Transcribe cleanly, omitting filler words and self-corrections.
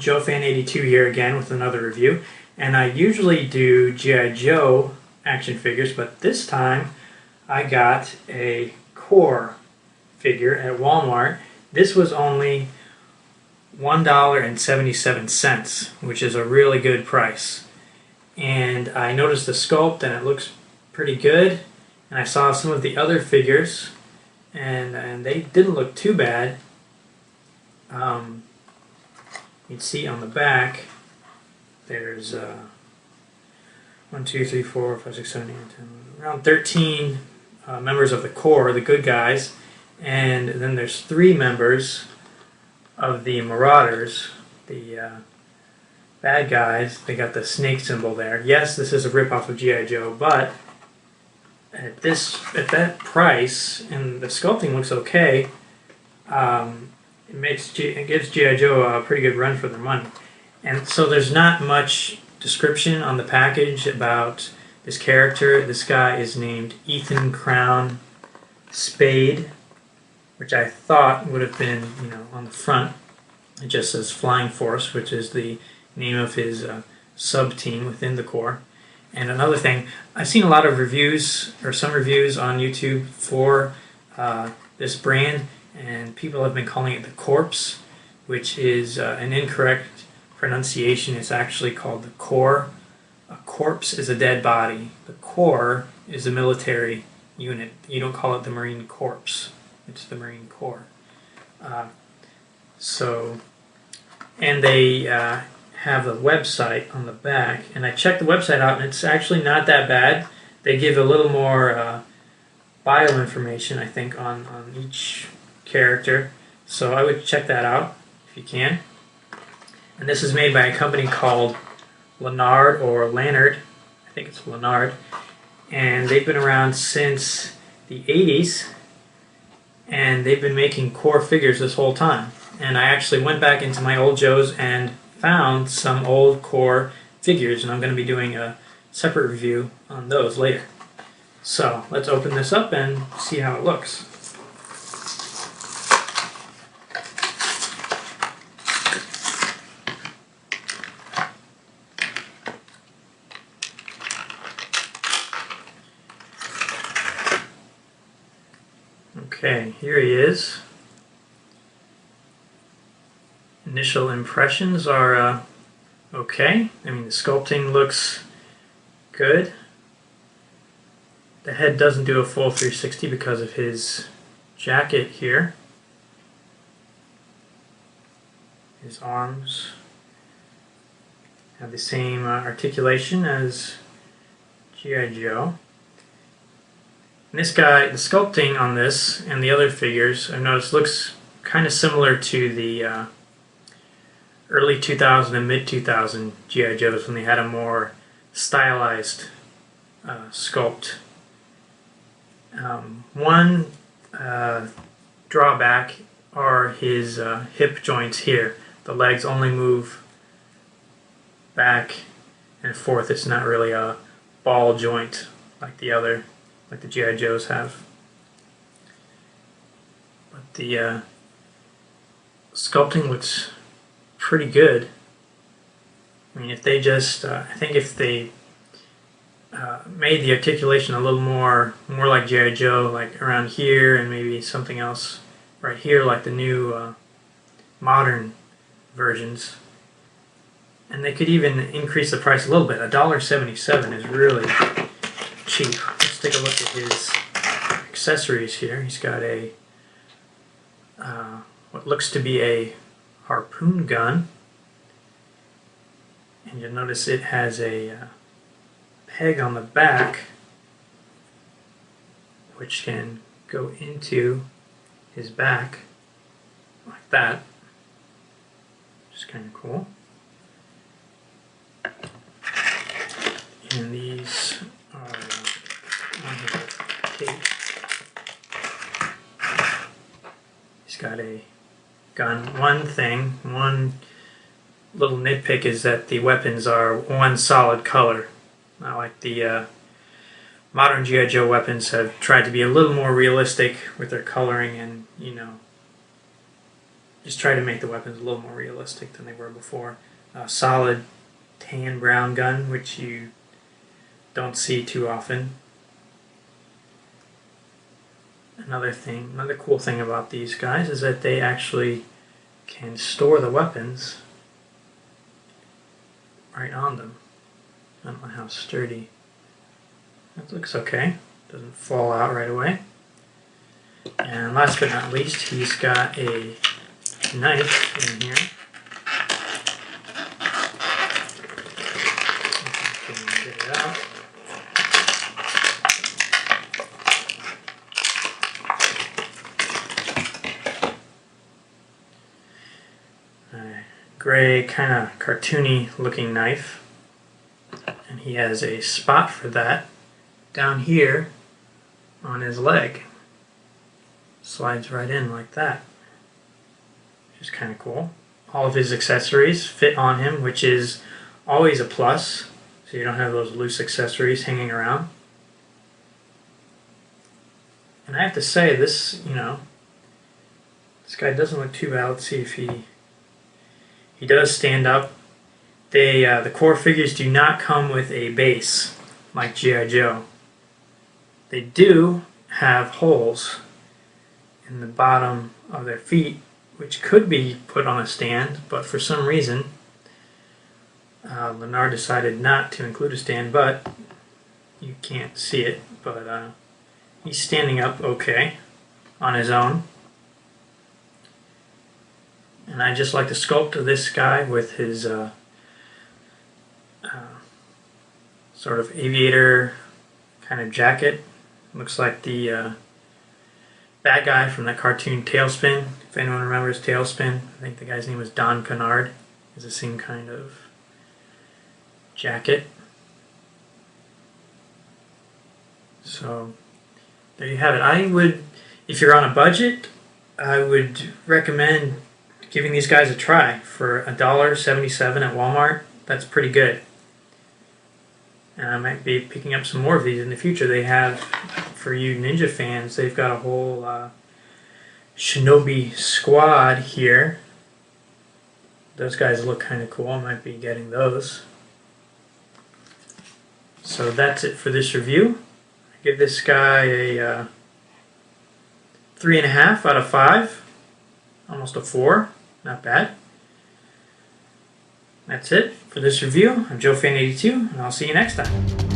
JoeFan82 here again with another review, and I usually do G.I. Joe action figures, but this time I got a Corps figure at Walmart. This was only $1.77, which is a really good price. And I noticed the sculpt and it looks pretty good, and I saw some of the other figures and they didn't look too bad. You'd see on the back there's 1, 2, 3, 4, 5, 6, 7, 8, 9, 10, around 13 members of the Corps, the good guys, and then there's 3 members of the Marauders, the bad guys. They got the snake symbol there. Yes, this is a ripoff of G.I. Joe, but at that price, and the sculpting looks okay, it gives G.I. Joe a pretty good run for their money. And so there's not much description on the package about this character. This guy is named Ethan Crowne Spade, which I thought would have been, on the front. It just says Flying Force, which is the name of his sub-team within the Corps. And another thing, I've seen a lot of reviews, or some reviews on YouTube for this brand, and people have been calling it the Corpse, which is an incorrect pronunciation. It's actually called the Corps. A corpse is a dead body. The Corps is a military unit. You don't call it the Marine Corps. It's the Marine Corps. And they have a website on the back, and I checked the website out, and it's actually not that bad. They give a little more bio information, I think, on each character, so I would check that out if you can. And this is made by a company called Lanard, or Lanard, I think it's Lanard, and they've been around since the 80s, and they've been making Corps figures this whole time. And I actually went back into my old Joes and found some old Corps figures, and I'm going to be doing a separate review on those later. So let's open this up and see how it looks. Okay, here he is. Initial impressions are okay. I mean, the sculpting looks good. The head doesn't do a full 360 because of his jacket here. His arms have the same articulation as G.I. Joe. And this guy, the sculpting on this and the other figures, I've noticed looks kind of similar to the early 2000 and mid-2000 G.I. Joes, when they had a more stylized sculpt. One drawback are his hip joints here. The legs only move back and forth. It's not really a ball joint like the G.I. Joes have. But the sculpting looks pretty good. I mean, if they just, I think if they made the articulation a little more like G.I. Joe, like around here, and maybe something else right here, like the new modern versions, and they could even increase the price a little bit. $1.77 is really cheap. Let's take a look at his accessories here. He's got a what looks to be a harpoon gun, and you'll notice it has a peg on the back which can go into his back like that, which is kind of cool. And these are on his tape. He's got a gun. One little nitpick is that the weapons are one solid color. Not like the modern G.I. Joe weapons have tried to be a little more realistic with their coloring and, just try to make the weapons a little more realistic than they were before. Solid tan brown gun, which you don't see too often. Another cool thing about these guys is that they actually can store the weapons right on them. I don't know how sturdy. That looks okay. Doesn't fall out right away. And last but not least, he's got a knife in here. Get it out. Gray, kind of cartoony looking knife, and he has a spot for that down here on his leg. Slides right in like that, which is kind of cool. All of his accessories fit on him, which is always a plus, so you don't have those loose accessories hanging around. And I have to say, this guy doesn't look too bad. Let's see if he does stand up. The Corps figures do not come with a base like G.I. Joe. They do have holes in the bottom of their feet, which could be put on a stand, but for some reason Lanard decided not to include a stand, but you can't see it, but he's standing up okay on his own. And I just like the sculpt of this guy with his sort of aviator kind of jacket. Looks like the bad guy from that cartoon Tailspin. If anyone remembers Tailspin, I think the guy's name was Don Kennard. It's the same kind of jacket. So there you have it. I would, if you're on a budget, I would recommend giving these guys a try. For $1.77 at Walmart, that's pretty good. And I might be picking up some more of these in the future. They have, for you ninja fans, they've got a whole Shinobi squad here. Those guys look kind of cool. I might be getting those. So that's it for this review. I give this guy a 3.5 out of 5. Almost a 4. Not bad. That's it for this review. I'm JoeFan82, and I'll see you next time.